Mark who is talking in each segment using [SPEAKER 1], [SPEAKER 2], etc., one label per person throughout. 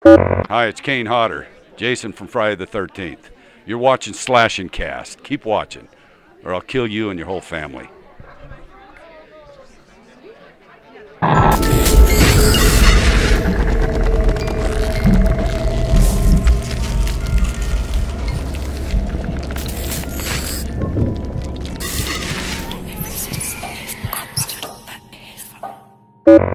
[SPEAKER 1] Hi, it's Kane Hodder, Jason from Friday the 13th. You're watching Slash and Cast. Keep watching, or I'll kill you and your whole family.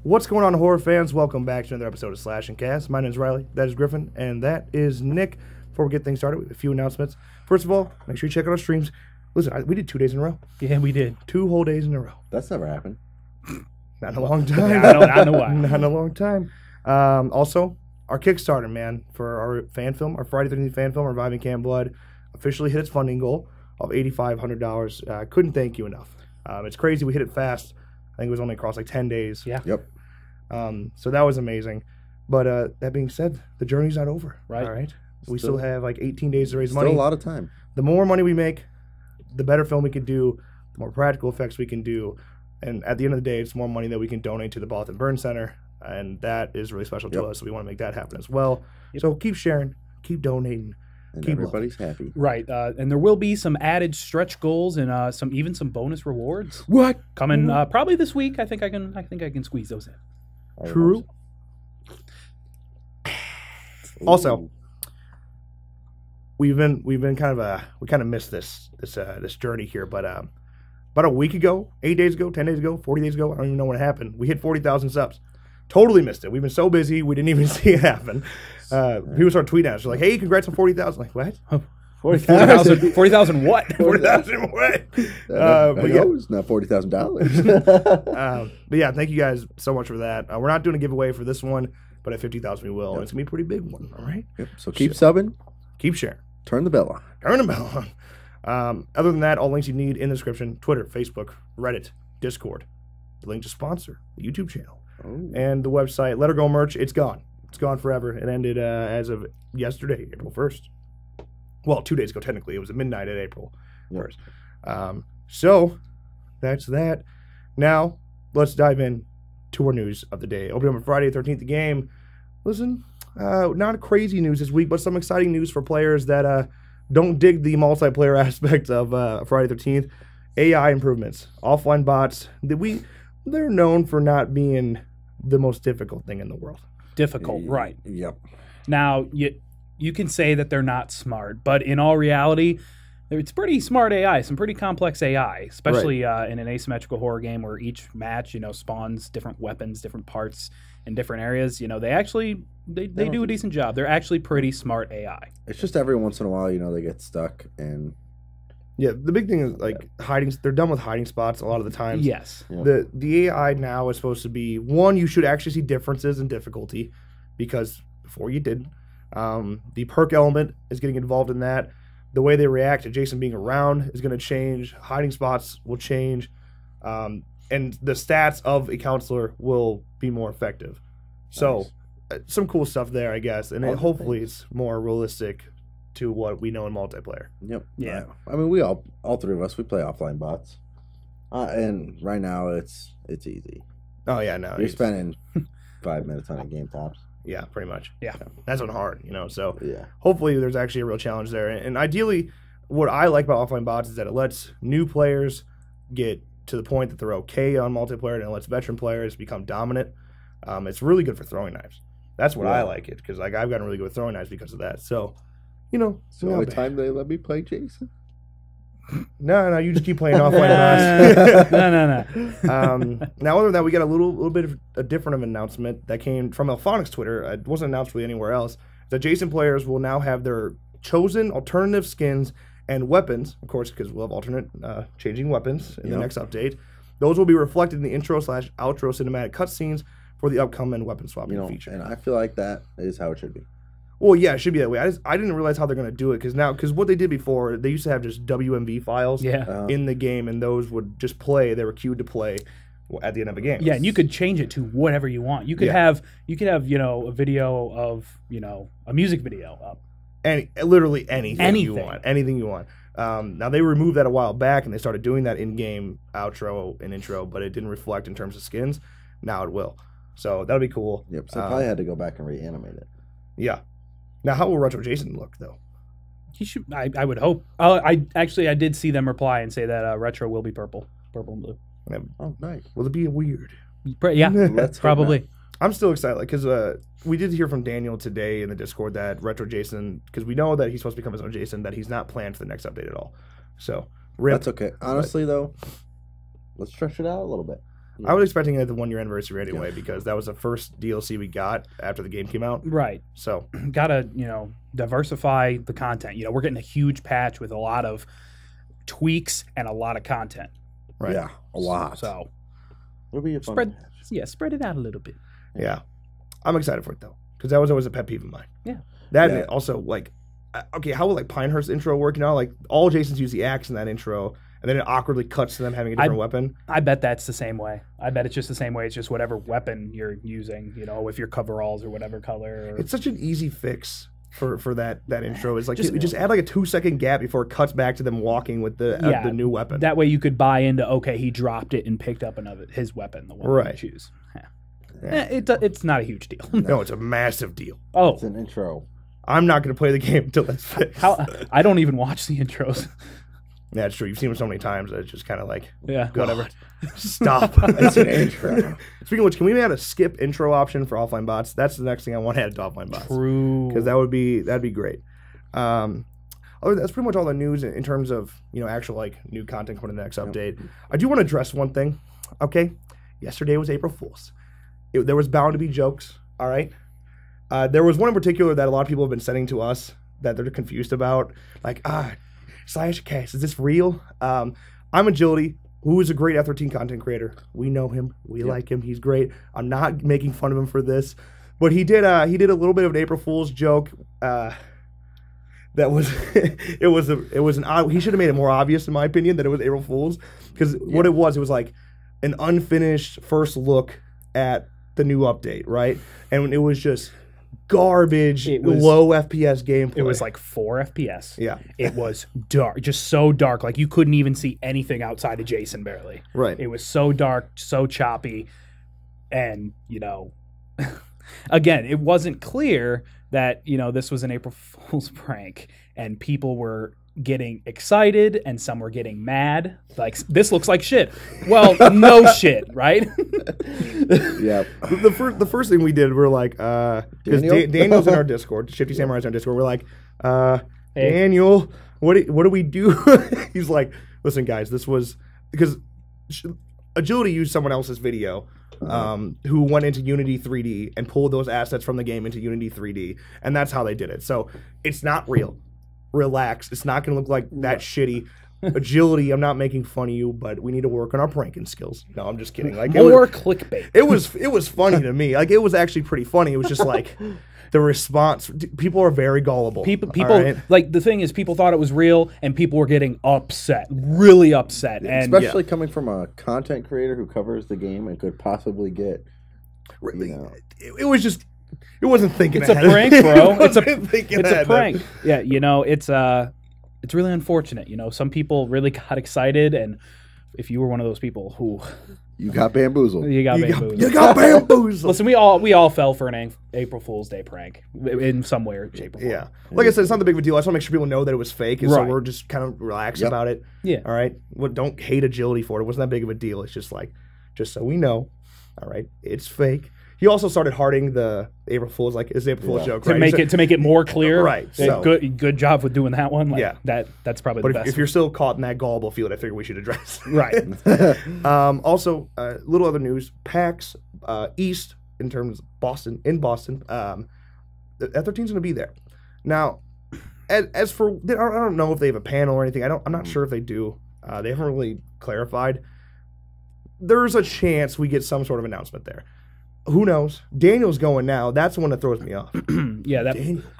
[SPEAKER 2] What's going on, horror fans? Welcome back to another episode of Slash and Cast. My name is Riley, that is Griffin, and that is Nick. Before we get things started, we have a few announcements. First of all, make sure you check out our streams. Listen, we did 2 days in a row.
[SPEAKER 3] Yeah, we did.
[SPEAKER 2] 2 whole days in a row.
[SPEAKER 4] That's never happened.
[SPEAKER 2] Not in a long time.
[SPEAKER 3] Yeah, I know why.
[SPEAKER 2] Not in a long time. Also, our Kickstarter, man, for our fan film, our Friday the 13th fan film, Reviving Camp Blood, officially hit its funding goal of $8,500. Couldn't thank you enough. It's crazy. We hit it fast. I think it was only across like 10 days.
[SPEAKER 3] Yeah.
[SPEAKER 4] Yep.
[SPEAKER 2] So that was amazing. But that being said, the journey's not over.
[SPEAKER 3] Right.
[SPEAKER 2] All right. We still have like 18 days to raise
[SPEAKER 4] Still
[SPEAKER 2] money.
[SPEAKER 4] a lot of time.
[SPEAKER 2] The more money we make, the better film we can do, the more practical effects we can do. And at the end of the day, it's more money that we can donate to the Boston Burn Center. And that is really special to us. So we want to make that happen as well.
[SPEAKER 3] Yep.
[SPEAKER 2] So keep sharing, keep donating.
[SPEAKER 4] And
[SPEAKER 2] keep
[SPEAKER 4] everybody's happy.
[SPEAKER 3] Right. And there will be some added stretch goals and even some bonus rewards
[SPEAKER 2] What?
[SPEAKER 3] coming probably this week. I think I can squeeze those in.
[SPEAKER 2] True. Also, we've been kind of missed this journey here, but about a week ago, 8 days ago, 10 days ago, 40 days ago, I don't even know when it happened. We hit 40,000 subs. Totally missed it. We've been so busy, we didn't even see it happen. People start tweeting at us, like, "Hey, congrats on 40,000." Like, what?
[SPEAKER 3] 40,000 40,000 what?
[SPEAKER 2] 40,000 what?
[SPEAKER 4] But yeah, it's not $40,000.
[SPEAKER 2] But yeah, thank you guys so much for that. We're not doing a giveaway for this one, but at 50,000 we will. And it's gonna be a pretty big one. All right.
[SPEAKER 4] Yep. So keep subbing.
[SPEAKER 2] Keep sharing.
[SPEAKER 4] Turn the bell on.
[SPEAKER 2] Turn the bell on. Other than that, all links you need in the description: Twitter, Facebook, Reddit, Discord, the link to sponsor the YouTube channel, and the website. Let Her Go merch. It's gone. It's gone forever. It ended as of yesterday, April 1st. Well, 2 days ago, technically. It was at midnight at April 1st. So that's that. Now, let's dive in to our news of the day. Opening up on Friday the 13th, the game. Listen, not crazy news this week, but some exciting news for players that don't dig the multiplayer aspect of Friday the 13th. AI improvements. Offline bots. They're known for not being the most difficult thing in the world.
[SPEAKER 3] Difficult, right.
[SPEAKER 4] Yep.
[SPEAKER 3] Now, you can say that they're not smart, but in all reality, it's pretty smart AI, some pretty complex AI, especially in an asymmetrical horror game where each match, spawns different weapons, different parts in different areas. They do a decent job. They're actually pretty smart AI.
[SPEAKER 4] It's just every once in a while, they get stuck and.
[SPEAKER 2] Yeah, the big thing is like hiding. They're done with hiding spots a lot of the times.
[SPEAKER 3] Yes.
[SPEAKER 2] Yeah. The AI now is supposed to be one. You should actually see differences in difficulty, because before you did. The perk element is getting involved in that. The way they react to Jason being around is going to change. Hiding spots will change. And the stats of a counselor will be more effective. So, some cool stuff there, I guess. And hopefully it's more realistic to what we know in multiplayer.
[SPEAKER 4] Yep.
[SPEAKER 3] Yeah.
[SPEAKER 4] I mean, we all three of us, we play offline bots. And right now it's easy.
[SPEAKER 2] Oh, yeah, no.
[SPEAKER 4] You're spending 5 minutes on a game tops.
[SPEAKER 2] Yeah, pretty much.
[SPEAKER 3] Yeah.
[SPEAKER 2] That's on hard, so
[SPEAKER 4] yeah.
[SPEAKER 2] Hopefully there's actually a real challenge there. And ideally, what I like about offline bots is that it lets new players get to the point that they're okay on multiplayer, and it lets veteran players become dominant. It's really good for throwing knives. That's what I like it, because I've gotten really good with throwing knives because of that. So,
[SPEAKER 4] it's the only time they let me play Jason.
[SPEAKER 2] No, you just keep playing offline bots.
[SPEAKER 3] No.
[SPEAKER 2] Now, other than that, we got a little bit of a different announcement that came from Alphonics Twitter. It wasn't announced really anywhere else. That Jason players will now have their chosen alternative skins and weapons, of course, because we'll have alternate changing weapons in the next update. Those will be reflected in the intro/outro cinematic cutscenes for the upcoming weapon swapping feature.
[SPEAKER 4] And I feel like that is how it should be.
[SPEAKER 2] Well, yeah, it should be that way. I didn't realize how they're going to do it, because what they did before, they used to have just WMV files in the game, and those would just play. They were queued to play at the end of a game.
[SPEAKER 3] Yeah, and you could change it to whatever you want. You could have a video of a music video up.
[SPEAKER 2] Literally anything you want. Anything you want. Now, they removed that a while back, and they started doing that in-game outro and intro, but it didn't reflect in terms of skins. Now it will. So that'll be cool.
[SPEAKER 4] Yep, so I probably had to go back and reanimate it.
[SPEAKER 2] Yeah. Now, how will Retro Jason look, though?
[SPEAKER 3] He should. I would hope. I did see them reply and say that Retro will be purple and blue.
[SPEAKER 4] Oh, nice.
[SPEAKER 2] Will it be weird?
[SPEAKER 3] Yeah,
[SPEAKER 4] Let's hope
[SPEAKER 3] probably.
[SPEAKER 4] not.
[SPEAKER 2] I'm still excited because we did hear from Daniel today in the Discord that Retro Jason, because we know that he's supposed to become his own Jason, that he's not planned for the next update at all. So,
[SPEAKER 4] That's okay. Honestly, though, let's stretch it out a little bit.
[SPEAKER 2] I was expecting it at the 1 year anniversary anyway, because that was the first DLC we got after the game came out.
[SPEAKER 3] Right.
[SPEAKER 2] So,
[SPEAKER 3] Gotta, diversify the content. We're getting a huge patch with a lot of tweaks and a lot of content.
[SPEAKER 2] right.
[SPEAKER 4] Yeah, a lot.
[SPEAKER 3] So
[SPEAKER 4] It'll be a fun
[SPEAKER 3] spread
[SPEAKER 4] patch.
[SPEAKER 3] spread it out a little bit.
[SPEAKER 2] Yeah. I'm excited for it, though, because that was always a pet peeve of mine.
[SPEAKER 3] Yeah.
[SPEAKER 2] That
[SPEAKER 4] Yeah.
[SPEAKER 2] and also, like, okay, how will, like, Pinehurst intro work? Like, all Jasons use the axe in that intro, and then it awkwardly cuts to them having a different weapon.
[SPEAKER 3] I bet that's the same way. I bet it's just the same way. It's just whatever weapon you're using, with your coveralls or whatever color. Or...
[SPEAKER 2] It's such an easy fix for that intro. Is like just add like a 2-second gap before it cuts back to them walking with the new weapon.
[SPEAKER 3] That way you could buy into, okay, he dropped it and picked up his weapon, the one
[SPEAKER 2] Right.
[SPEAKER 3] you choose.
[SPEAKER 2] Yeah.
[SPEAKER 3] It's not a huge deal.
[SPEAKER 2] No, it's a massive deal.
[SPEAKER 3] Oh,
[SPEAKER 4] It's an intro.
[SPEAKER 2] I'm not going to play the game until that's fixed.
[SPEAKER 3] I don't even watch the intros.
[SPEAKER 2] Yeah, it's true. You've seen them so many times that it's just kind of like,
[SPEAKER 3] Yeah,
[SPEAKER 2] God,
[SPEAKER 3] whatever.
[SPEAKER 2] Stop.
[SPEAKER 4] It's an intro.
[SPEAKER 2] Speaking of which, can we add a skip intro option for offline bots? That's the next thing I want to add to offline bots.
[SPEAKER 3] True.
[SPEAKER 2] Because that'd be great. That's pretty much all the news in terms of actual like new content coming in the next update. I do want to address one thing. Okay, yesterday was April Fool's. There was bound to be jokes. All right. There was one in particular that a lot of people have been sending to us that they're confused about. Like, Slash Cast, is this real? I'm Agility, who is a great F13 content creator. We know him. We like him. He's great. I'm not making fun of him for this, but he did a little bit of an April Fool's joke. That was it was an odd. He should have made it more obvious, in my opinion, that it was April Fool's, because what it was like an unfinished first look at the new update, right? And it was just garbage, low FPS gameplay.
[SPEAKER 3] It was like 4 FPS.
[SPEAKER 2] Yeah.
[SPEAKER 3] It was dark, just so dark. Like you couldn't even see anything outside of Jason barely.
[SPEAKER 2] Right.
[SPEAKER 3] It was so dark, so choppy. And, again, it wasn't clear that, this was an April Fool's prank and people were getting excited and some were getting mad. Like, this looks like shit. Well, no shit, right?
[SPEAKER 4] Yeah.
[SPEAKER 2] The first thing we did, we're like, because Daniel's in our Discord, Shifty Samurai's in our Discord. We're like,
[SPEAKER 3] Hey.
[SPEAKER 2] Daniel, what do we do? He's like, listen, guys, this was because Agility used someone else's video. Who went into Unity 3D and pulled those assets from the game into Unity 3D, and that's how they did it. So it's not real. Relax. It's not going to look like that shitty. Agility, I'm not making fun of you, but we need to work on our pranking skills. No, I'm just kidding. Like
[SPEAKER 3] More clickbait.
[SPEAKER 2] It was funny to me. Like, it was actually pretty funny. It was just like the response. People are very gullible.
[SPEAKER 3] People
[SPEAKER 2] right?
[SPEAKER 3] like, the thing is, people thought it was real and people were getting upset, really upset. And
[SPEAKER 4] Especially coming from a content creator who covers the game and could possibly get,
[SPEAKER 2] It was just. It wasn't thinking
[SPEAKER 3] it's a
[SPEAKER 2] ahead.
[SPEAKER 3] prank, bro. It's a
[SPEAKER 2] ahead,
[SPEAKER 3] prank. Yeah, it's really unfortunate. Some people really got excited, and if you were one of those people who
[SPEAKER 4] you got bamboozled.
[SPEAKER 3] you got bamboozled.
[SPEAKER 2] You got bamboozled.
[SPEAKER 3] Listen, we all fell for an April Fool's Day prank in some way or shape or form.
[SPEAKER 2] Yeah. Like I said, it's not the big of a deal. I just want to make sure people know that it was fake, and so
[SPEAKER 3] Right.
[SPEAKER 2] we're just kind of relaxed about it.
[SPEAKER 3] Yeah.
[SPEAKER 2] All right? Well, don't hate Agility for it. It wasn't that big of a deal. It's just like, just so we know, all right, it's fake. He also started hearting the April Fool's, like, it's April Fool's joke,
[SPEAKER 3] To
[SPEAKER 2] right?
[SPEAKER 3] make it more clear.
[SPEAKER 2] Right, so-
[SPEAKER 3] Good job with doing that one. Like,
[SPEAKER 2] Yeah.
[SPEAKER 3] That's probably
[SPEAKER 2] But
[SPEAKER 3] the best.
[SPEAKER 2] if you're still caught in that gullible field, I figure we should address it.
[SPEAKER 3] right.
[SPEAKER 2] Also, little other news. PAX East, in terms of Boston, the F13's going to be there. Now, as for, I don't know if they have a panel or anything. I'm not sure if they do. They haven't really clarified. There's a chance we get some sort of announcement there. Who knows? Daniel's going now. That's the one that throws me off.
[SPEAKER 3] Yeah,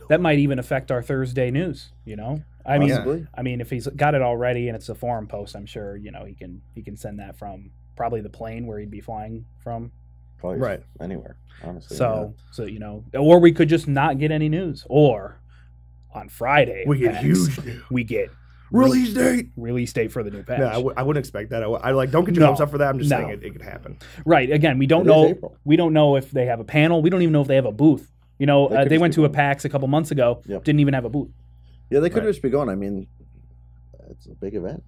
[SPEAKER 3] that might even affect our Thursday news. I mean, if he's got it already and it's a forum post, I'm sure he can send that from probably the plane where he'd be flying from.
[SPEAKER 4] Probably
[SPEAKER 2] Right.
[SPEAKER 4] anywhere, honestly.
[SPEAKER 3] So or we could just not get any news, or on Friday
[SPEAKER 2] We get
[SPEAKER 3] PAX,
[SPEAKER 2] huge news.
[SPEAKER 3] We get
[SPEAKER 2] Release date.
[SPEAKER 3] release date for the new patch.
[SPEAKER 2] No, I wouldn't expect that. I don't get your hopes up for that. I'm just
[SPEAKER 3] No.
[SPEAKER 2] saying it could happen.
[SPEAKER 3] Right. Again, we don't
[SPEAKER 4] It is
[SPEAKER 3] know.
[SPEAKER 4] April.
[SPEAKER 3] We don't know if they have a panel. We don't even know if they have a booth. You know,
[SPEAKER 4] They could
[SPEAKER 3] they
[SPEAKER 4] just
[SPEAKER 3] went
[SPEAKER 4] be
[SPEAKER 3] to a
[SPEAKER 4] going.
[SPEAKER 3] PAX a couple months ago,
[SPEAKER 4] Yep.
[SPEAKER 3] didn't even have a booth.
[SPEAKER 4] Yeah, they could
[SPEAKER 2] Right.
[SPEAKER 4] just be going. I mean, it's a big event.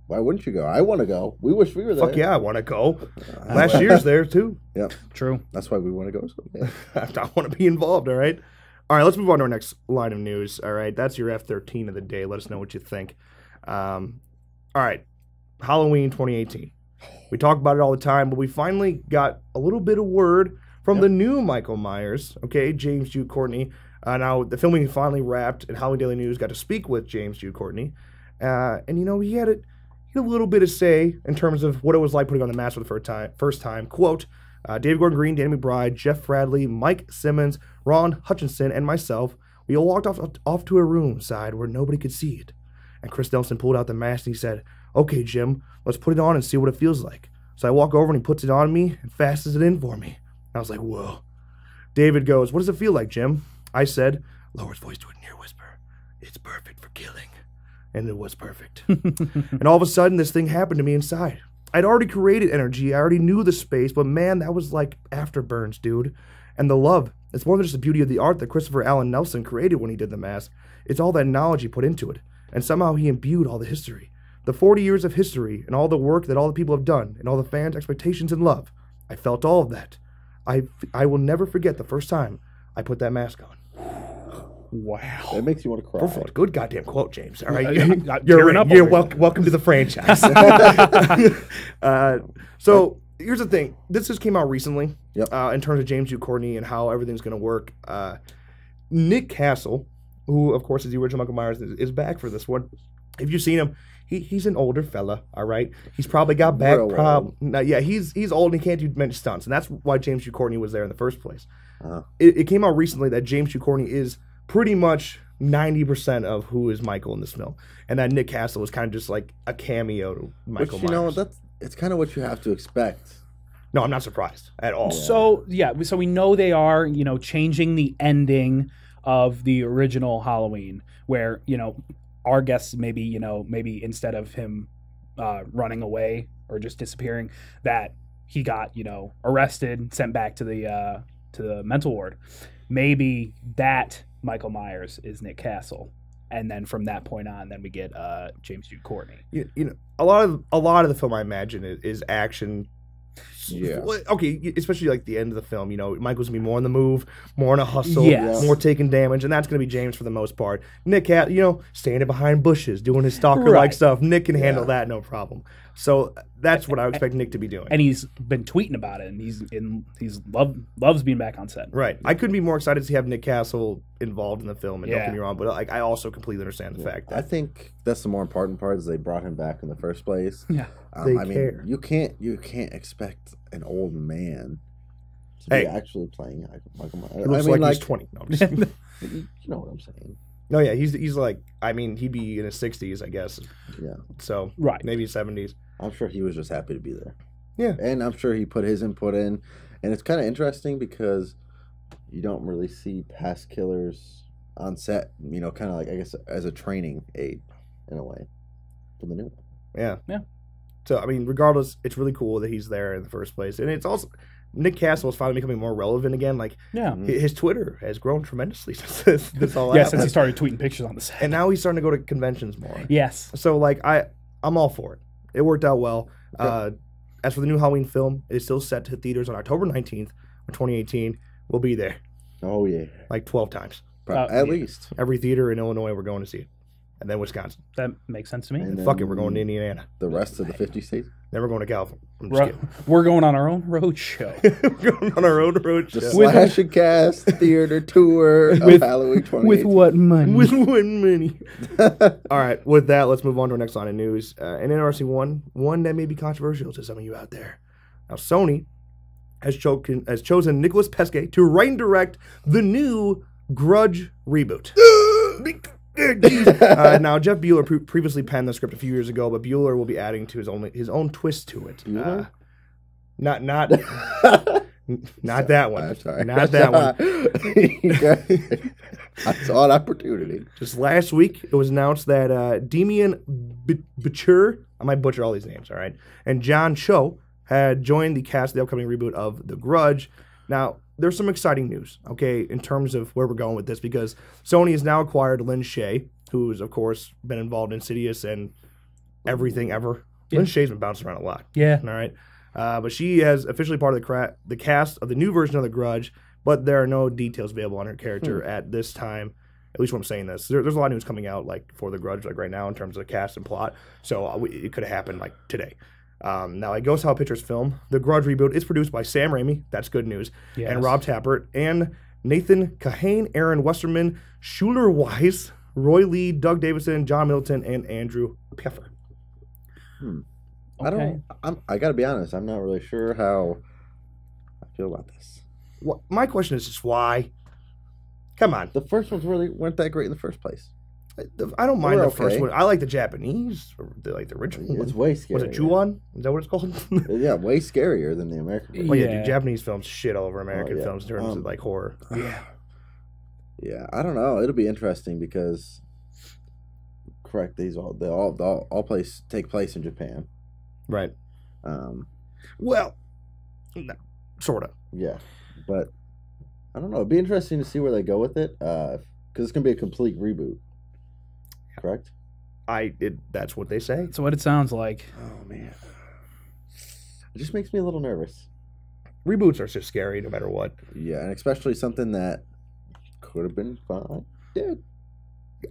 [SPEAKER 4] Why wouldn't you go? I want to go. We wish we were there.
[SPEAKER 2] Fuck yeah, I want to go. Last year's there too.
[SPEAKER 4] Yep.
[SPEAKER 3] True.
[SPEAKER 4] That's why we want to go. So, yeah.
[SPEAKER 2] I want to be involved. All right. All right. Let's move on to our next line of news. All right. That's your F13 of the day. Let us know what you think. All right. Halloween 2018. We talk about it all the time, but we finally got a little bit of word from the new Michael Myers. Okay, James Jude Courtney. Now the filming finally wrapped, and Halloween Daily News got to speak with James Jude Courtney, and you know he had a little bit of say in terms of what it was like putting on the mask for the first time. Quote, David Gordon Green, Danny McBride, Jeff Bradley, Mike Simmons, Ron Hutchinson, and myself, we all walked off to a room side where nobody could see it. And Chris Nelson pulled out the mask and he said, okay, Jim, let's put it on and see what it feels like. So I walk over and he puts it on me and fastens it in for me. I was like, whoa. David goes, what does it feel like, Jim? I said, lower his voice to a near whisper, it's perfect for killing. And it was perfect. And all of a sudden, this thing happened to me inside. I'd already created energy. I already knew the space. But man, that was like afterburns, dude. And the love. It's more than just the beauty of the art that Christopher Allen Nelson created when he did the mask. It's all that knowledge he put into it. And somehow he imbued all the history. The 40 years of history and all the work that all the people have done and all the fans' expectations and love. I felt all of that. I will never forget the first time I put that mask on.
[SPEAKER 3] Wow.
[SPEAKER 4] That makes you want to cry.
[SPEAKER 2] Perfect. Good goddamn quote, James. All right,
[SPEAKER 3] I'm
[SPEAKER 2] you're
[SPEAKER 3] tearing
[SPEAKER 2] in.
[SPEAKER 3] up
[SPEAKER 2] You're
[SPEAKER 3] over here.
[SPEAKER 2] welcome to the franchise. So here's the thing. This just came out recently.
[SPEAKER 4] Yep.
[SPEAKER 2] In terms of James Jude Courtney and how everything's going to work. Nick Castle, who of course is the original Michael Myers, is back for this one. If you've seen him, he's an older fella. All right, he's probably got back
[SPEAKER 4] Real
[SPEAKER 2] problems. Yeah, he's old and he can't do many stunts, and that's why James Jude Courtney was there in the first place.
[SPEAKER 4] Uh-huh.
[SPEAKER 2] It came out recently that James Jude Courtney is pretty much 90% of who is Michael in this film, and that Nick Castle is kind of just like a cameo to Michael
[SPEAKER 4] Which,
[SPEAKER 2] Myers.
[SPEAKER 4] it's kind of what you have to expect.
[SPEAKER 2] No, I'm not surprised at all.
[SPEAKER 3] So so we know they are, changing the ending of the original Halloween, where our guess maybe instead of him running away or just disappearing, that he got arrested, sent back to the mental ward. Maybe that Michael Myers is Nick Castle, and then from that point on, then we get James Jude Courtney.
[SPEAKER 2] A lot of the film, I imagine, is action.
[SPEAKER 4] Yeah.
[SPEAKER 2] Okay, especially like the end of the film. Michael's gonna be more on the move, more in a hustle,
[SPEAKER 3] Yes.
[SPEAKER 2] more taking damage, and that's gonna be James for the most part. Nick, standing behind bushes, doing his stalker-like
[SPEAKER 3] Right.
[SPEAKER 2] stuff. Nick can handle
[SPEAKER 4] Yeah.
[SPEAKER 2] that, no problem. So that's what I would expect Nick to be doing.
[SPEAKER 3] And he's been tweeting about it, and he's loves being back on set.
[SPEAKER 2] Right. I couldn't be more excited to have Nick Castle involved in the film, and don't
[SPEAKER 3] Yeah.
[SPEAKER 2] get me wrong, but I also completely understand the fact
[SPEAKER 4] I
[SPEAKER 2] that
[SPEAKER 4] think that's the more important part is they brought him back in the first place.
[SPEAKER 3] Yeah.
[SPEAKER 2] They
[SPEAKER 4] I mean,
[SPEAKER 2] care.
[SPEAKER 4] you can't expect an old man to
[SPEAKER 2] Hey.
[SPEAKER 4] be actually playing Michael Myers.
[SPEAKER 2] he looks like he's 20. No, I'm just
[SPEAKER 4] you know what I'm saying.
[SPEAKER 2] no, yeah, he's like, he'd be in his 60s, I guess.
[SPEAKER 4] Yeah,
[SPEAKER 2] So
[SPEAKER 3] Right.
[SPEAKER 2] maybe 70s.
[SPEAKER 4] I'm sure he was just happy to be there.
[SPEAKER 2] Yeah.
[SPEAKER 4] And I'm sure he put his input in. And it's kind of interesting because you don't really see past killers on set, kind of like, I guess, as a training aid in a way for the new one.
[SPEAKER 2] Yeah.
[SPEAKER 3] Yeah.
[SPEAKER 2] So, regardless, it's really cool that he's there in the first place. And it's also, Nick Castle is finally becoming more relevant again. Like,
[SPEAKER 3] Yeah.
[SPEAKER 2] his Twitter has grown tremendously since this all
[SPEAKER 3] Yeah,
[SPEAKER 2] happened.
[SPEAKER 3] since he started tweeting pictures on the set.
[SPEAKER 2] And now he's starting to go to conventions more.
[SPEAKER 3] Yes.
[SPEAKER 2] So, like, I'm all for it. It worked out well. As for the new Halloween film, it is still set to hit theaters on October 19th of 2018. We'll be there
[SPEAKER 4] Oh, yeah.
[SPEAKER 2] like 12 times.
[SPEAKER 4] At
[SPEAKER 3] yeah.
[SPEAKER 4] least.
[SPEAKER 2] Every theater in Illinois, we're going to see it. And then Wisconsin.
[SPEAKER 3] That makes sense to me.
[SPEAKER 4] And
[SPEAKER 2] Fuck it,
[SPEAKER 4] then
[SPEAKER 2] we're going to Indiana.
[SPEAKER 4] The rest of the 50 states.
[SPEAKER 2] Then we're going to California. I'm just
[SPEAKER 3] We're going on our own road show.
[SPEAKER 2] kidding. We're going on our own road
[SPEAKER 4] The
[SPEAKER 2] show.
[SPEAKER 4] Slash and Cast Theater Tour of
[SPEAKER 3] With-
[SPEAKER 4] Halloween 2018.
[SPEAKER 3] With what money?
[SPEAKER 2] With one money. All right, with that, let's move on to our next line of news. An interesting one that may be controversial to some of you out there. Now, Sony has chosen Nicholas Pesce to write and direct the new Grudge reboot. Now, Jeff Bueller previously penned the script a few years ago, but Bueller will be adding to his own twist to it.
[SPEAKER 4] Bueller?
[SPEAKER 2] Not that one.
[SPEAKER 4] I'm sorry.
[SPEAKER 2] Not that one.
[SPEAKER 4] I saw an opportunity.
[SPEAKER 2] Just last week, it was announced that Demian Bichir, I might butcher all these names, all right, and John Cho had joined the cast of the upcoming reboot of The Grudge. Now, there's some exciting news, okay, in terms of where we're going with this, because Sony has now acquired Lin Shaye, who's, of course, been involved in Insidious and everything ever.
[SPEAKER 3] Yeah.
[SPEAKER 2] Lin Shaye's been bouncing around a lot.
[SPEAKER 3] Yeah.
[SPEAKER 2] All right. But she is officially part of the cast of the new version of The Grudge, but there are no details available on her character at this time. At least when I'm saying this. There's a lot of news coming out like for The Grudge like right now in terms of the cast and plot. So it could have happened like today. Now, it goes how Pictures film. The Grudge Reboot is produced by Sam Raimi. That's good news.
[SPEAKER 3] Yes.
[SPEAKER 2] And Rob Tappert and Nathan Kahane, Aaron Westerman, Schuler Weiss, Roy Lee, Doug Davison, John Middleton, and Andrew Pfeffer.
[SPEAKER 4] I gotta be honest, I'm not really sure how I feel about this.
[SPEAKER 2] My question is just why? Come on.
[SPEAKER 4] The first ones really weren't that great in the first place.
[SPEAKER 2] I don't mind
[SPEAKER 4] We're
[SPEAKER 2] the first
[SPEAKER 4] okay.
[SPEAKER 2] one. I like the Japanese, or the original one.
[SPEAKER 4] It's way scarier.
[SPEAKER 2] Was it Ju-on? Is that what it's called?
[SPEAKER 4] Yeah, way scarier than the American version.
[SPEAKER 2] Oh yeah,
[SPEAKER 3] Yeah.
[SPEAKER 2] dude, Japanese films shit all over American
[SPEAKER 4] yeah.
[SPEAKER 2] films in terms of like horror.
[SPEAKER 3] Yeah.
[SPEAKER 4] Yeah, I don't know. It'll be interesting because, correct, they all take place in Japan.
[SPEAKER 2] Right. Well, no, sort of.
[SPEAKER 4] Yeah, but I don't know. It'd be interesting to see where they go with it, because it's gonna be a complete reboot. Correct.
[SPEAKER 2] That's what they say.
[SPEAKER 3] That's what it sounds like.
[SPEAKER 4] Oh man, it just makes me a little nervous.
[SPEAKER 2] Reboots are just scary no matter what.
[SPEAKER 4] Yeah, and especially something that could have been fine. Dude.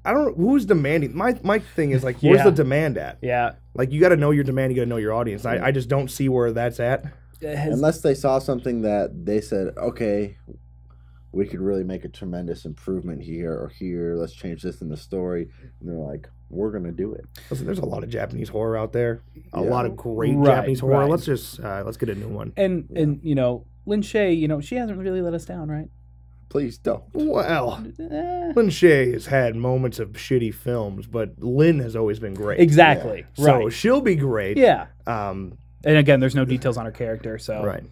[SPEAKER 2] I don't know who's demanding. My thing is like, where's
[SPEAKER 3] Yeah.
[SPEAKER 2] the demand at?
[SPEAKER 3] Yeah.
[SPEAKER 2] Like, you got to know your demand. You got to know your audience. I just don't see where that's at.
[SPEAKER 4] Unless they saw something that they said, okay, we could really make a tremendous improvement here or here. Let's change this in the story. And they're like, we're going to do it.
[SPEAKER 2] Listen, there's a lot of Japanese horror out there. A
[SPEAKER 4] Yeah.
[SPEAKER 2] lot of great
[SPEAKER 3] Right,
[SPEAKER 2] Japanese horror.
[SPEAKER 3] right.
[SPEAKER 2] Let's just let's get a new one.
[SPEAKER 3] And Lin Shaye, she hasn't really let us down, right?
[SPEAKER 4] Please don't.
[SPEAKER 2] Well,
[SPEAKER 3] Eh.
[SPEAKER 2] Lin Shaye has had moments of shitty films, but Lin has always been great.
[SPEAKER 3] Exactly.
[SPEAKER 2] So
[SPEAKER 3] Right.
[SPEAKER 2] she'll be great.
[SPEAKER 3] Yeah.
[SPEAKER 2] Um.
[SPEAKER 3] And again, there's no details on her character, so
[SPEAKER 2] Right.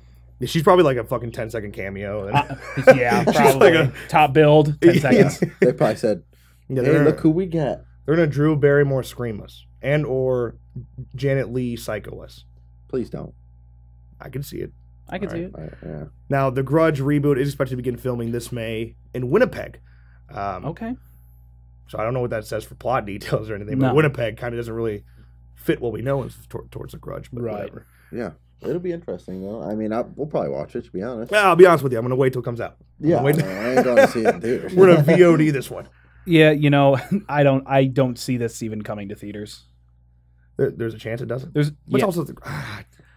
[SPEAKER 2] She's probably like a fucking 10-second cameo. And
[SPEAKER 3] yeah,
[SPEAKER 2] She's
[SPEAKER 3] probably
[SPEAKER 2] like
[SPEAKER 3] top build, 10 seconds.
[SPEAKER 4] They probably said,
[SPEAKER 2] Yeah,
[SPEAKER 4] hey,
[SPEAKER 2] they're
[SPEAKER 4] look who we got.
[SPEAKER 2] gonna Drew Barrymore scream us and or Janet Leigh psycho us.
[SPEAKER 4] Please don't.
[SPEAKER 2] I can see it.
[SPEAKER 3] I can see it.
[SPEAKER 4] Yeah.
[SPEAKER 2] Now, The Grudge reboot is expected to begin filming this May in Winnipeg.
[SPEAKER 3] Okay.
[SPEAKER 2] So I don't know what that says for plot details or anything, but
[SPEAKER 3] No.
[SPEAKER 2] Winnipeg kind of doesn't really fit what we know towards The Grudge. But
[SPEAKER 3] Right.
[SPEAKER 2] whatever.
[SPEAKER 4] Yeah. It'll be interesting, though. I mean, we'll probably watch it, to be honest.
[SPEAKER 2] Well, I'll be honest with you. I'm gonna wait till it comes out.
[SPEAKER 4] Yeah.
[SPEAKER 2] Wait.
[SPEAKER 4] I ain't going to see it in theaters.
[SPEAKER 2] We're gonna VOD this one.
[SPEAKER 3] Yeah, I don't see this even coming to theaters.
[SPEAKER 2] There's a chance it doesn't.
[SPEAKER 3] There's
[SPEAKER 2] But
[SPEAKER 3] yeah,
[SPEAKER 2] also,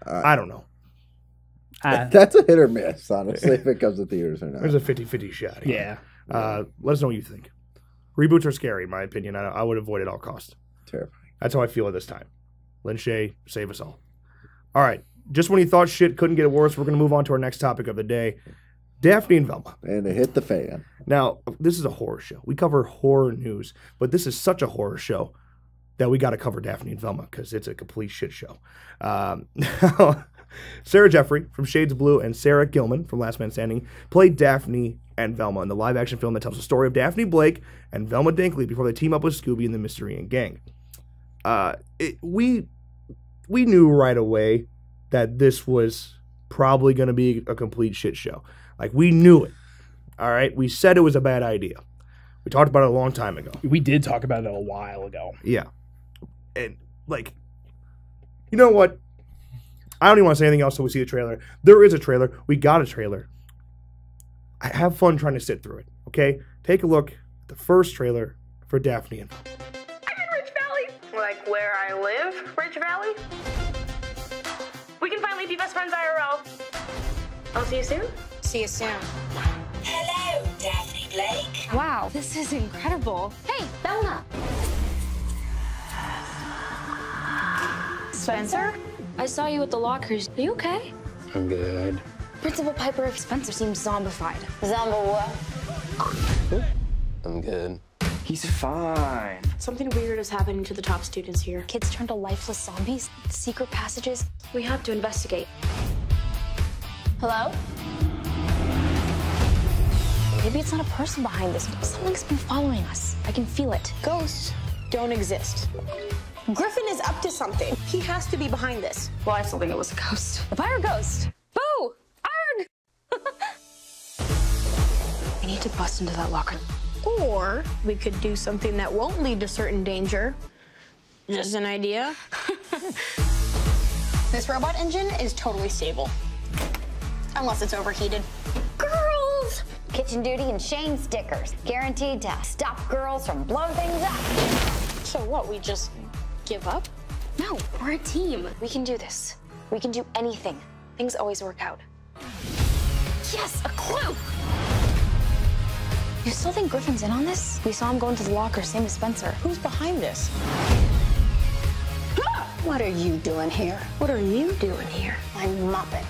[SPEAKER 2] I don't know.
[SPEAKER 4] That's a hit or miss, honestly, if it comes to theaters or not.
[SPEAKER 2] There's a 50-50 shot. Here.
[SPEAKER 3] yeah.
[SPEAKER 2] Let us know what you think. Reboots are scary, in my opinion. I would avoid at all costs.
[SPEAKER 4] Terrifying.
[SPEAKER 2] That's how I feel at this time. Lin Shaye, save us all. All right. Just when you thought shit couldn't get worse, we're going to move on to our next topic of the day. Daphne and Velma.
[SPEAKER 4] And it hit the fan.
[SPEAKER 2] Now, this is a horror show. We cover horror news, but this is such a horror show that we got to cover Daphne and Velma because it's a complete shit show. Sarah Jeffrey from Shades of Blue and Sarah Gilman from Last Man Standing played Daphne and Velma in the live-action film that tells the story of Daphne Blake and Velma Dinkley before they team up with Scooby and the Mystery Inc. Gang. We knew right away that this was probably going to be a complete shit show. Like, we knew it. All right? We said it was a bad idea. We talked about it a long time ago.
[SPEAKER 3] We did talk about it a while ago.
[SPEAKER 2] Yeah. And, like, you know what? I don't even want to say anything else until we see the trailer. There is a trailer. We got a trailer. I have fun trying to sit through it, okay? Take a look at the first trailer for Daphne and Velma.
[SPEAKER 5] I'm in Rich Valley. Like where I live, Rich Valley. We can finally be best friends IRL. I'll see you soon.
[SPEAKER 6] See you soon.
[SPEAKER 7] Hello, Daphne Blake.
[SPEAKER 6] Wow, this is incredible. Hey, Velma. Spencer? I saw you at the lockers. Are you okay?
[SPEAKER 8] I'm good.
[SPEAKER 6] Principal Piper Spencer seems zombified.
[SPEAKER 7] Zombo what?
[SPEAKER 8] I'm good.
[SPEAKER 9] He's fine.
[SPEAKER 5] Something weird is happening to the top students here.
[SPEAKER 6] Kids turn to lifeless zombies, secret passages.
[SPEAKER 5] We have to investigate.
[SPEAKER 6] Hello? Maybe it's not a person behind this. Something's been following us. I can feel it.
[SPEAKER 5] Ghosts don't exist. Griffin is up to something. He has to be behind this. Well, I still think it was a ghost.
[SPEAKER 6] The fire ghost. Boo! Arg! We need to bust into that locker.
[SPEAKER 5] Or we could do something that won't lead to certain danger. Just an idea.
[SPEAKER 6] This robot engine is totally stable. Unless it's overheated. Girls!
[SPEAKER 10] Kitchen duty and Shane stickers. Guaranteed to stop girls from blowing things up.
[SPEAKER 6] So what, we just give up? No, we're a team. We can do this. We can do anything. Things always work out. Yes, a clue! You still think Griffin's in on this? We saw him go into the locker, same as Spencer. Who's behind this?
[SPEAKER 10] What are you doing here?
[SPEAKER 5] What are you doing here?
[SPEAKER 10] I'm mopping.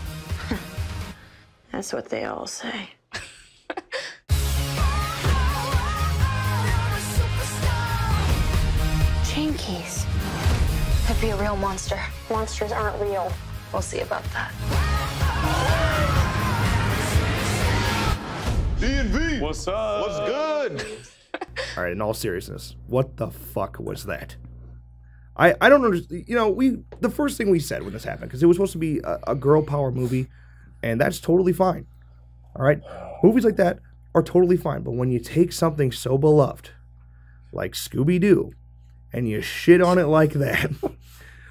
[SPEAKER 5] That's what they all say.
[SPEAKER 6] Chain keys. Could be a real monster. Monsters aren't real. We'll see about that.
[SPEAKER 11] D&V.
[SPEAKER 12] What's up?
[SPEAKER 11] What's good?
[SPEAKER 2] All right, in all seriousness, what the fuck was that? I don't understand. You know, the first thing we said when this happened, because it was supposed to be a girl power movie, and that's totally fine. All right? Movies like that are totally fine, but when you take something so beloved, like Scooby-Doo, and you shit on it like that,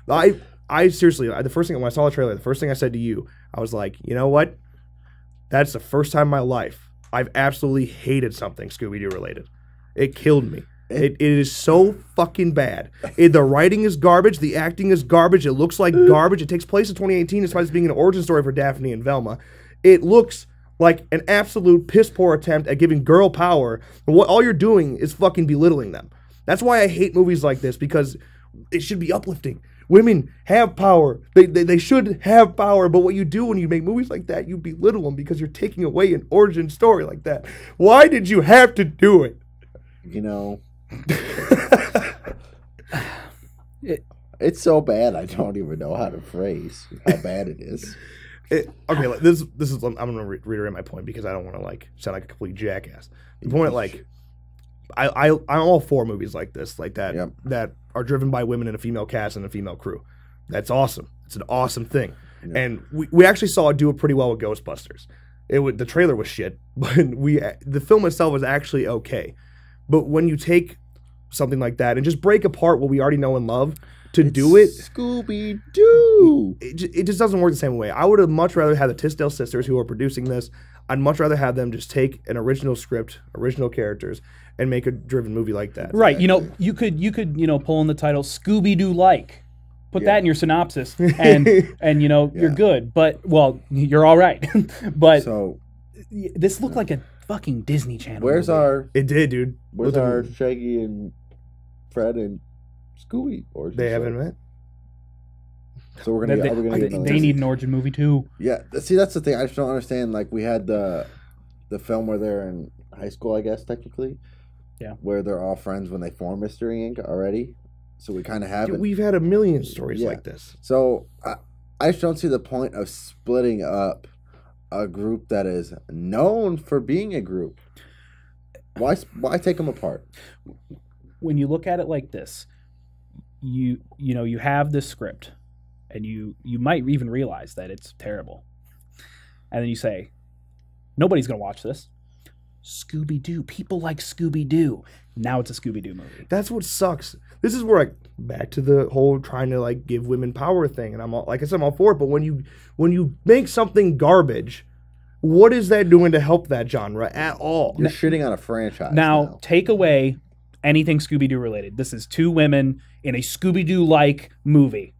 [SPEAKER 2] I seriously, the first thing, when I saw the trailer, the first thing I said to you, I was like, you know what? That's the first time in my life I've absolutely hated something Scooby-Doo related. It killed me. It is so fucking bad. The writing is garbage. The acting is garbage. It looks like garbage. It takes place in 2018 despite it being an origin story for Daphne and Velma. It looks like an absolute piss-poor attempt at giving girl power. All you're doing is fucking belittling them. That's why I hate movies like this, because it should be uplifting. Women have power. They should have power, but what you do when you make movies like that, you belittle them because you're taking away an origin story like that. Why did you have to do it?
[SPEAKER 4] You know, it's so bad I don't even know how to phrase how bad it is.
[SPEAKER 2] Okay, like, this is I'm gonna reiterate my point because I don't want to like sound like a complete jackass. The point, like, I'm all for movies like this, like that,
[SPEAKER 4] Yep.
[SPEAKER 2] that are driven by women and a female cast and a female crew. That's awesome. It's an awesome thing, and we actually saw it do it pretty well with Ghostbusters. The trailer was shit, but the film itself was actually okay. But when you take something like that and just break apart what we already know and love to do it,
[SPEAKER 4] Scooby-Doo,
[SPEAKER 2] it just doesn't work the same way. I would have much rather had the Tisdale sisters who are producing this. I'd much rather have them just take an original script, original characters, and make a driven movie like that.
[SPEAKER 3] Right. You know, you could pull in the title Scooby-Doo like. Put that in your synopsis, and you know you're good. But well, you're all right. But
[SPEAKER 4] so
[SPEAKER 3] this looked like a fucking Disney Channel.
[SPEAKER 4] Where's
[SPEAKER 3] movie.
[SPEAKER 4] our?
[SPEAKER 2] It did, dude.
[SPEAKER 4] Where's our Shaggy and Fred and Scooby? Or
[SPEAKER 2] They haven't met.
[SPEAKER 4] So we're gonna.
[SPEAKER 3] They need an origin movie too.
[SPEAKER 4] Yeah. See, that's the thing. I just don't understand. Like we had the film where they're in high school, I guess technically.
[SPEAKER 3] Yeah.
[SPEAKER 4] Where they're all friends when they form Mystery Inc. already. So we kind of have it.
[SPEAKER 2] We've had a million stories like this.
[SPEAKER 4] So I just don't see the point of splitting up a group that is known for being a group. Why take them apart?
[SPEAKER 3] When you look at it like this, you have this script, and you might even realize that it's terrible, and then you say, nobody's gonna watch this. Scooby-Doo. People like Scooby-Doo. Now it's a Scooby-Doo movie.
[SPEAKER 2] That's what sucks. This is where back to the whole trying to like give women power thing, and I'm all, like I said, I'm all for it. But when you make something garbage, what is that doing to help that genre at all?
[SPEAKER 4] You're shitting on a franchise.
[SPEAKER 3] Now take away anything Scooby-Doo related. This is two women in a Scooby-Doo like movie.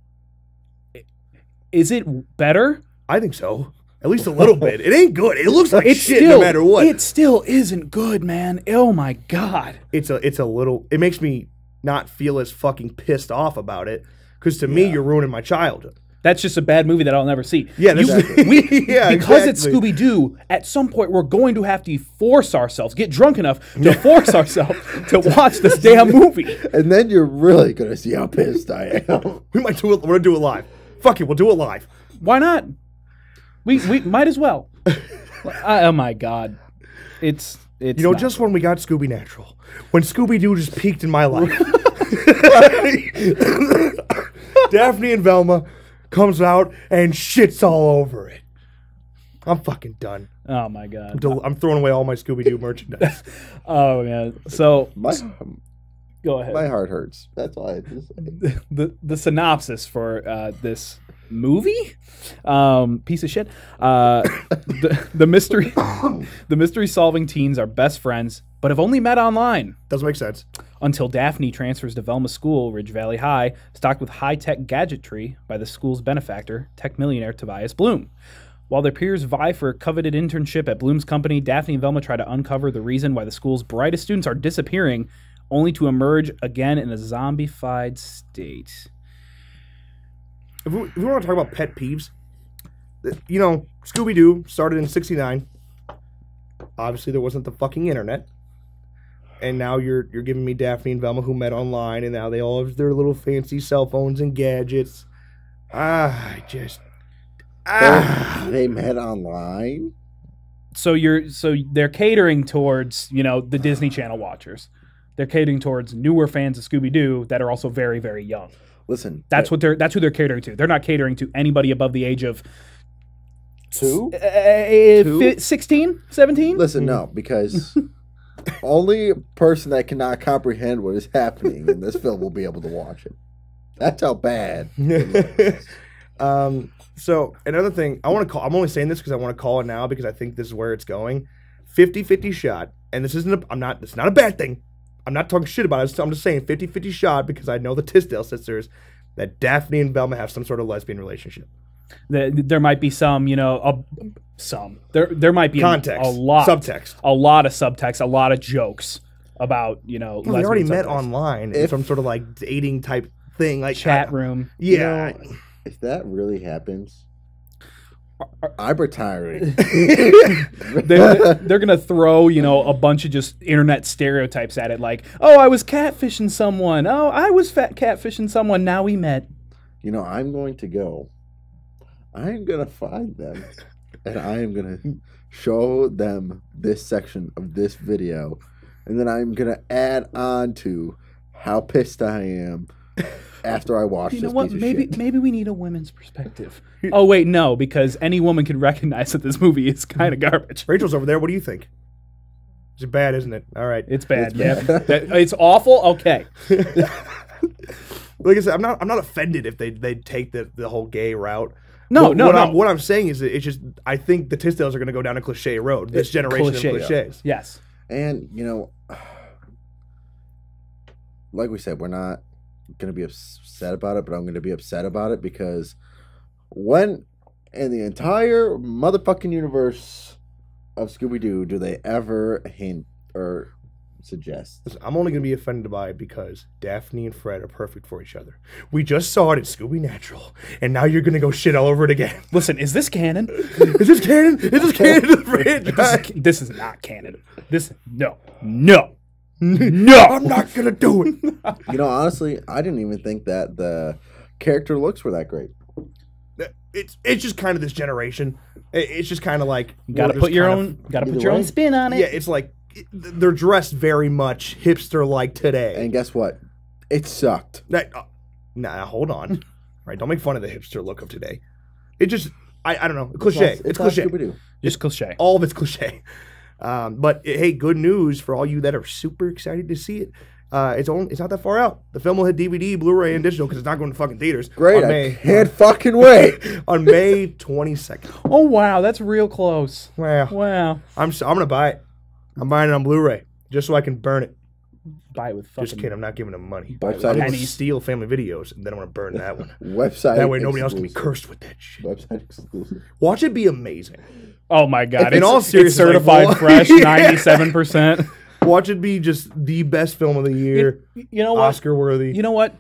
[SPEAKER 3] Is it better?
[SPEAKER 2] I think so. At least a little bit. It ain't good. It looks like shit no matter what.
[SPEAKER 3] It still isn't good, man. Oh my god.
[SPEAKER 2] It's a little. It makes me not feel as fucking pissed off about it, because to me, you're ruining my childhood.
[SPEAKER 3] That's just a bad movie that I'll never see.
[SPEAKER 2] Yeah,
[SPEAKER 3] because it's Scooby-Doo, at some point we're going to have to force ourselves, get drunk enough to force ourselves to watch this damn movie.
[SPEAKER 4] And then you're really going to see how pissed I am.
[SPEAKER 2] We might do it. We're going to do it live. Fuck it, we'll do it live.
[SPEAKER 3] Why not? We might as well. Oh my god. It's
[SPEAKER 2] just when we got Scooby Natural, when Scooby-Doo just peaked in my life. Daphne and Velma comes out and shits all over it. I'm fucking done.
[SPEAKER 3] Oh my god.
[SPEAKER 2] I'm throwing away all my Scooby-Doo merchandise.
[SPEAKER 3] Oh man. So go ahead.
[SPEAKER 4] My heart hurts. That's all I have to say.
[SPEAKER 3] The synopsis for this movie, piece of shit. The mystery solving teens are best friends, but have only met online.
[SPEAKER 2] Doesn't make sense.
[SPEAKER 3] Until Daphne transfers to Velma School, Ridge Valley High, stocked with high-tech gadgetry by the school's benefactor, tech millionaire Tobias Bloom. While their peers vie for a coveted internship at Bloom's company, Daphne and Velma try to uncover the reason why the school's brightest students are disappearing, only to emerge again in a zombified state.
[SPEAKER 2] If we want to talk about pet peeves, you know, Scooby-Doo started in '69. Obviously, there wasn't the fucking internet. And now you're giving me Daphne and Velma who met online, and now they all have their little fancy cell phones and gadgets.
[SPEAKER 4] They met online?
[SPEAKER 3] So they're catering towards, you know, the Disney Channel watchers. They're catering towards newer fans of Scooby-Doo that are also very, very young.
[SPEAKER 4] Listen,
[SPEAKER 3] that's who they're catering to. They're not catering to anybody above the age of 16, 17.
[SPEAKER 4] Listen, no, because only a person that cannot comprehend what is happening in this film will be able to watch it. That's how bad.
[SPEAKER 2] So another thing I want to call. I'm only saying this because I want to call it now because I think this is where it's going. 50-50 shot, and this isn't. It's not a bad thing. I'm not talking shit about it. I'm just saying 50-50 shot because I know the Tisdale sisters that Daphne and Velma have some sort of lesbian relationship.
[SPEAKER 3] There might be some, you know, There might be
[SPEAKER 2] context,
[SPEAKER 3] a lot
[SPEAKER 2] subtext,
[SPEAKER 3] a lot of subtext, a lot of jokes about, you know.
[SPEAKER 2] Well, they already met online in some sort of like dating type thing, like
[SPEAKER 3] chat room.
[SPEAKER 2] Yeah.
[SPEAKER 4] You know, if that really happens, I'm retiring.
[SPEAKER 3] They're gonna throw, you know, a bunch of just internet stereotypes at it, like, oh, I was catfishing someone. Oh, I was catfishing someone. Now we met.
[SPEAKER 4] You know, I'm going to go. I'm going to find them, and I am going to show them this section of this video, and then I'm going to add on to how pissed I am after I watch this. You know what?
[SPEAKER 3] Maybe we need a women's perspective. Oh, wait, no, because any woman can recognize that this movie is kind of garbage.
[SPEAKER 2] Rachel's over there. What do you think? It's bad, isn't it? All right.
[SPEAKER 3] It's bad, yeah. It's awful? Okay.
[SPEAKER 2] Like I said, I'm not offended if they take the whole gay route.
[SPEAKER 3] No.
[SPEAKER 2] What I'm saying is that it's just I think the Tisdales are going to go down a cliche road. This generation of cliches.
[SPEAKER 3] Yes.
[SPEAKER 4] And, you know, like we said, we're not going to be upset about it, but I'm going to be upset about it because when in the entire motherfucking universe of Scooby-Doo do they ever hint or suggest?
[SPEAKER 2] Listen, I'm only going to be offended by it because Daphne and Fred are perfect for each other. We just saw it in Scooby Natural, and now you're going to go shit all over it again.
[SPEAKER 3] Listen, is this canon?
[SPEAKER 2] Is this canon? Is this canon to the franchise?
[SPEAKER 3] This is not canon. No. I'm
[SPEAKER 2] not going to do it.
[SPEAKER 4] You know, honestly, I didn't even think that the character looks were that great.
[SPEAKER 2] It's just kind of this generation. It's just kind of like
[SPEAKER 3] you got to put your own spin on it.
[SPEAKER 2] Yeah, it's like they're dressed very much hipster like today.
[SPEAKER 4] And guess what? It sucked.
[SPEAKER 2] Nah, hold on. Right, don't make fun of the hipster look of today. It just I don't know, cliche. It's cliche.
[SPEAKER 3] Just cliche.
[SPEAKER 2] All of it's cliche. But hey, good news for all you that are super excited to see it. It's not that far out. The film will hit DVD, Blu-ray, and digital because it's not going to fucking theaters.
[SPEAKER 4] Great, I can't fucking wait.
[SPEAKER 2] On May 22nd.
[SPEAKER 3] Oh wow, that's real close.
[SPEAKER 2] Wow. I'm gonna buy it. I'm buying it on Blu-ray just so I can burn it.
[SPEAKER 3] Buy it with fucking.
[SPEAKER 2] Just kidding. I'm not giving them money.
[SPEAKER 4] Website
[SPEAKER 2] I'm gonna steal family videos and then I'm gonna burn that one.
[SPEAKER 4] Website.
[SPEAKER 2] That way nobody else can be cursed with that shit.
[SPEAKER 4] Website exclusive.
[SPEAKER 2] Watch it be amazing.
[SPEAKER 3] Oh my god!
[SPEAKER 2] In all seriousness,
[SPEAKER 3] it's certified fresh, 97%.
[SPEAKER 2] Watch it be just the best film of the year.
[SPEAKER 3] You know what?
[SPEAKER 2] Oscar worthy.
[SPEAKER 3] You know what?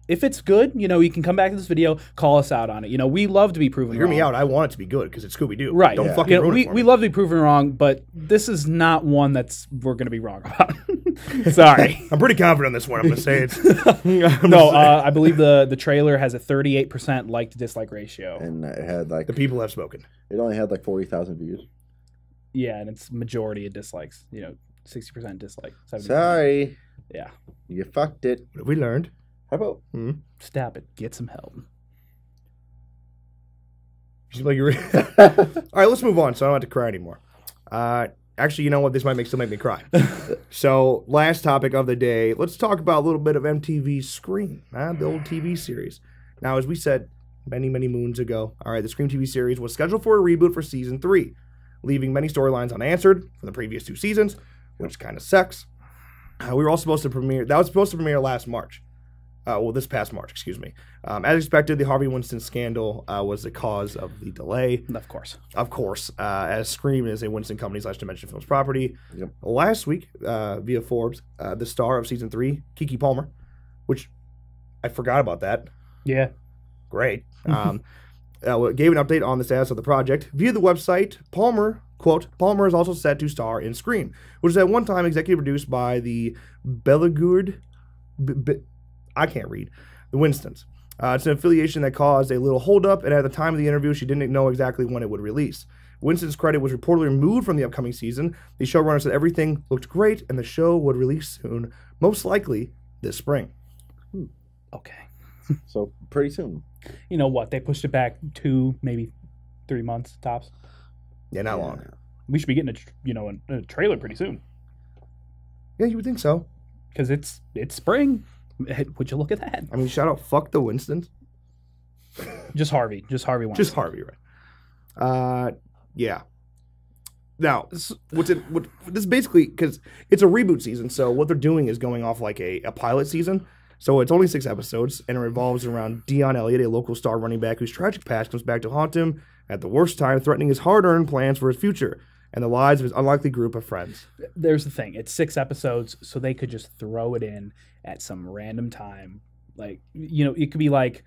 [SPEAKER 3] If it's good, you know, you can come back to this video, call us out on it. You know, we love to be proven wrong.
[SPEAKER 2] Hear me out. I want it to be good because it's Scooby-Doo.
[SPEAKER 3] Right.
[SPEAKER 2] Don't fucking ruin it for me.
[SPEAKER 3] We love to be proven wrong, but this is not one we're going to be wrong about. Sorry.
[SPEAKER 2] I'm pretty confident on this one. I'm going to say it.
[SPEAKER 3] I believe the trailer has a 38% like to dislike ratio.
[SPEAKER 4] And it had like...
[SPEAKER 2] The people have spoken.
[SPEAKER 4] It only had like 40,000 views.
[SPEAKER 3] Yeah, and it's majority of dislikes. You know, 60% dislike. 70%.
[SPEAKER 4] Sorry.
[SPEAKER 3] Yeah.
[SPEAKER 4] You fucked it.
[SPEAKER 2] What have we learned?
[SPEAKER 4] How about...
[SPEAKER 3] Stop it. Get some help.
[SPEAKER 2] You seem like you're. All right, let's move on so I don't have to cry anymore. Actually, you know what? This might still make me cry. So, last topic of the day. Let's talk about a little bit of MTV's Scream, the old TV series. Now, as we said many, many moons ago, all right, the Scream TV series was scheduled for a reboot for season 3, leaving many storylines unanswered from the previous 2 seasons, which kind of sucks. We were all supposed to premiere. That was supposed to premiere last March. This past March, excuse me. As expected, the Harvey Weinstein scandal was the cause of the delay.
[SPEAKER 3] Of course.
[SPEAKER 2] Of course. As Scream is a Weinstein Company / Dimension Films property.
[SPEAKER 4] Yep.
[SPEAKER 2] Last week, via Forbes, the star of season 3, Keke Palmer, which I forgot about that.
[SPEAKER 3] Yeah.
[SPEAKER 2] Great. Gave an update on the status of the project. Via the website, Palmer, quote, Palmer is also set to star in Scream, which is at one time executive produced by the Beloit I can't read. The Winstons. It's an affiliation that caused a little holdup, and at the time of the interview, she didn't know exactly when it would release. Winston's credit was reportedly removed from the upcoming season. The showrunner said everything looked great, and the show would release soon, most likely this spring.
[SPEAKER 3] Okay.
[SPEAKER 4] So, pretty soon.
[SPEAKER 3] You know what? They pushed it back 2, maybe 3 months tops.
[SPEAKER 2] Yeah, not long.
[SPEAKER 3] We should be getting a trailer pretty soon.
[SPEAKER 2] Yeah, you would think so.
[SPEAKER 3] Because it's spring. Would you look at that?
[SPEAKER 2] I mean, shout out, fuck the Winstons.
[SPEAKER 3] Just Harvey. Just Harvey Weinstein.
[SPEAKER 2] Just Harvey, right. Yeah. Now, this is basically, because it's a reboot season, so what they're doing is going off like a pilot season. So it's only 6 episodes, and it revolves around Dion Elliott, a local star running back whose tragic past comes back to haunt him at the worst time, threatening his hard-earned plans for his future and the lives of his unlikely group of friends.
[SPEAKER 3] There's the thing. It's 6 episodes, so they could just throw it in at some random time. Like, it could be like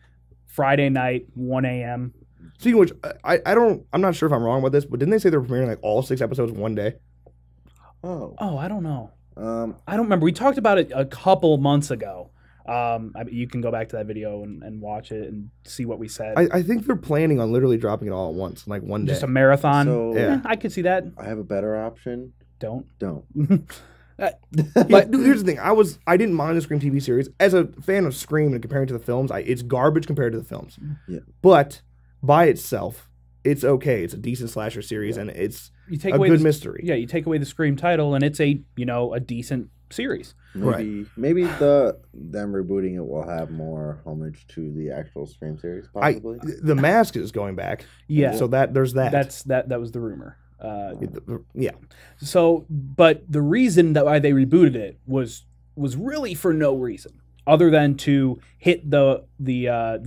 [SPEAKER 3] Friday night, 1 a.m.
[SPEAKER 2] Speaking of which, I'm not sure if I'm wrong about this, but didn't they say they're premiering like all 6 episodes in one day?
[SPEAKER 4] Oh,
[SPEAKER 3] I don't know. I don't remember. We talked about it a couple months ago. You can go back to that video and watch it and see what we said.
[SPEAKER 2] I think they're planning on literally dropping it all at once, like one day.
[SPEAKER 3] Just a marathon.
[SPEAKER 4] So,
[SPEAKER 2] yeah.
[SPEAKER 3] I could see that.
[SPEAKER 4] I have a better option.
[SPEAKER 3] Don't.
[SPEAKER 2] But dude, here's the thing. I didn't mind the Scream TV series. As a fan of Scream and comparing to the films, it's garbage compared to the films.
[SPEAKER 4] Yeah.
[SPEAKER 2] But by itself, it's okay. It's a decent slasher series, and it's a good mystery.
[SPEAKER 3] Yeah, you take away the Scream title, and it's a decent series.
[SPEAKER 4] Maybe them rebooting it will have more homage to the actual Scream series, possibly.
[SPEAKER 2] The Mask is going back.
[SPEAKER 3] Yeah.
[SPEAKER 2] So there's that.
[SPEAKER 3] That was the rumor.
[SPEAKER 2] Yeah.
[SPEAKER 3] So, but the reason that why they rebooted it was really for no reason other than to hit the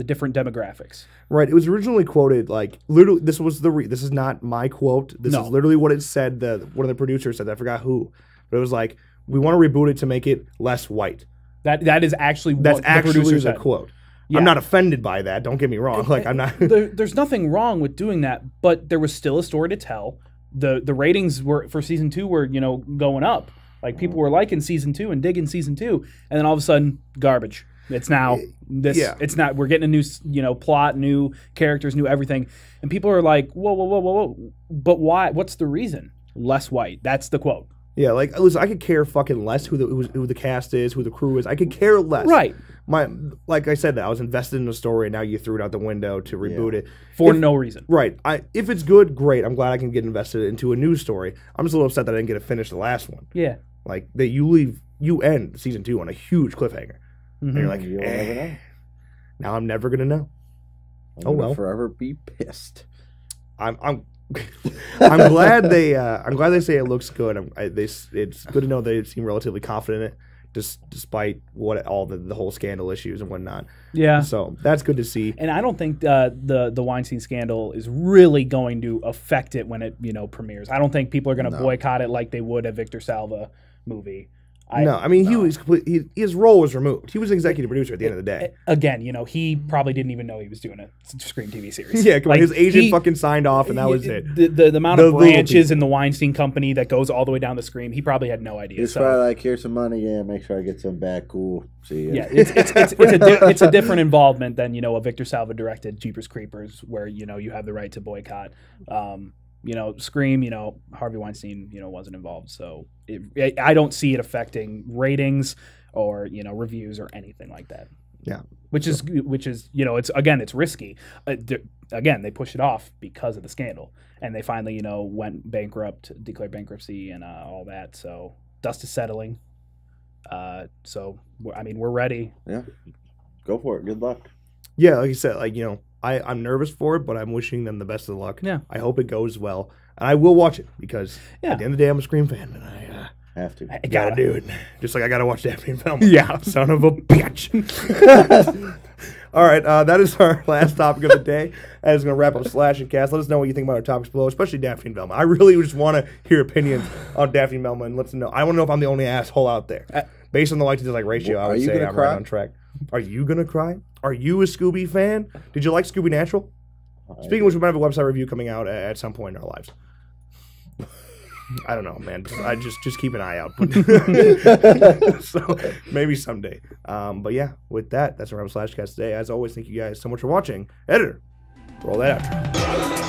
[SPEAKER 3] different demographics.
[SPEAKER 2] Right. It was originally quoted like literally. This was this is not my quote. This is literally what it said. One of the producers said. I forgot who, but it was like, we want to reboot it to make it less white.
[SPEAKER 3] That is actually what
[SPEAKER 2] that's
[SPEAKER 3] the
[SPEAKER 2] actually
[SPEAKER 3] producer
[SPEAKER 2] the
[SPEAKER 3] said.
[SPEAKER 2] Quote.
[SPEAKER 3] Yeah.
[SPEAKER 2] I'm not offended by that. Don't get me wrong. Like I'm not.
[SPEAKER 3] There's nothing wrong with doing that, but there was still a story to tell. The ratings were for season 2 were going up. Like people were liking season 2 and digging season 2, and then all of a sudden garbage. It's now this.
[SPEAKER 2] Yeah.
[SPEAKER 3] It's not. We're getting a new plot, new characters, new everything, and people are like, whoa. But why? What's the reason? Less white. That's the quote.
[SPEAKER 2] Yeah, like listen, I could care fucking less who the cast is, who the crew is. I could care less.
[SPEAKER 3] Right.
[SPEAKER 2] Like I said, that I was invested in the story, and now you threw it out the window to reboot it
[SPEAKER 3] for no reason.
[SPEAKER 2] Right. If it's good, great. I'm glad I can get invested into a new story. I'm just a little upset that I didn't get to finish the last one.
[SPEAKER 3] Yeah.
[SPEAKER 2] Like that you end season 2 on a huge cliffhanger, and you're like,
[SPEAKER 4] You'll never know.
[SPEAKER 2] Now I'm never gonna know.
[SPEAKER 4] I'm gonna forever be pissed.
[SPEAKER 2] I'm glad they say it looks good. It's good to know they seem relatively confident in it, despite all the whole scandal issues and whatnot.
[SPEAKER 3] Yeah.
[SPEAKER 2] So that's good to see.
[SPEAKER 3] And I don't think the Weinstein scandal is really going to affect it when it premieres. I don't think people are going to boycott it like they would a Victor Salva movie.
[SPEAKER 2] His role was removed. He was executive producer at the end of the day.
[SPEAKER 3] Again, he probably didn't even know he was doing a Scream TV series.
[SPEAKER 2] Yeah, his agent fucking signed off, and that was it.
[SPEAKER 3] The amount of branches in the Weinstein Company that goes all the way down to Scream, he probably had no idea.
[SPEAKER 4] He's probably like, here's some money, make sure I get some back, cool. See ya.
[SPEAKER 3] Yeah, it's a different involvement than a Victor Salva directed Jeepers Creepers, where you have the right to boycott. Scream, Harvey Weinstein, wasn't involved. So I don't see it affecting ratings or, reviews or anything like that.
[SPEAKER 2] Yeah.
[SPEAKER 3] Which is it's risky. Again, they push it off because of the scandal, and they finally went bankrupt, declared bankruptcy, and all that. So dust is settling. So we're ready.
[SPEAKER 4] Yeah, go for it. Good luck.
[SPEAKER 2] Yeah, like you said, I'm nervous for it, but I'm wishing them the best of luck.
[SPEAKER 3] Yeah,
[SPEAKER 2] I hope it goes well, and I will watch it because at the end of the day, I'm a Scream fan, and I
[SPEAKER 4] have to.
[SPEAKER 2] I gotta do it. Just like I gotta watch Daphne and Velma.
[SPEAKER 3] Yeah,
[SPEAKER 2] son of a bitch. All right, that is our last topic of the day. That is going to wrap up Slash and Cast. Let us know what you think about our topics below, especially Daphne and Velma. I really just want to hear opinions on Daphne and Velma, and let us know. I want to know if I'm the only asshole out there. Based on the like to dislike ratio, I would say I'm right on track. Are you gonna cry? Are you a Scooby fan? Did you like Scooby Natural? Speaking of which, we might have a website review coming out at some point in our lives. I don't know, man. I just keep an eye out. So maybe someday. But yeah, with that, that's our Slashcast today. As always, thank you guys so much for watching. Editor, roll that outro.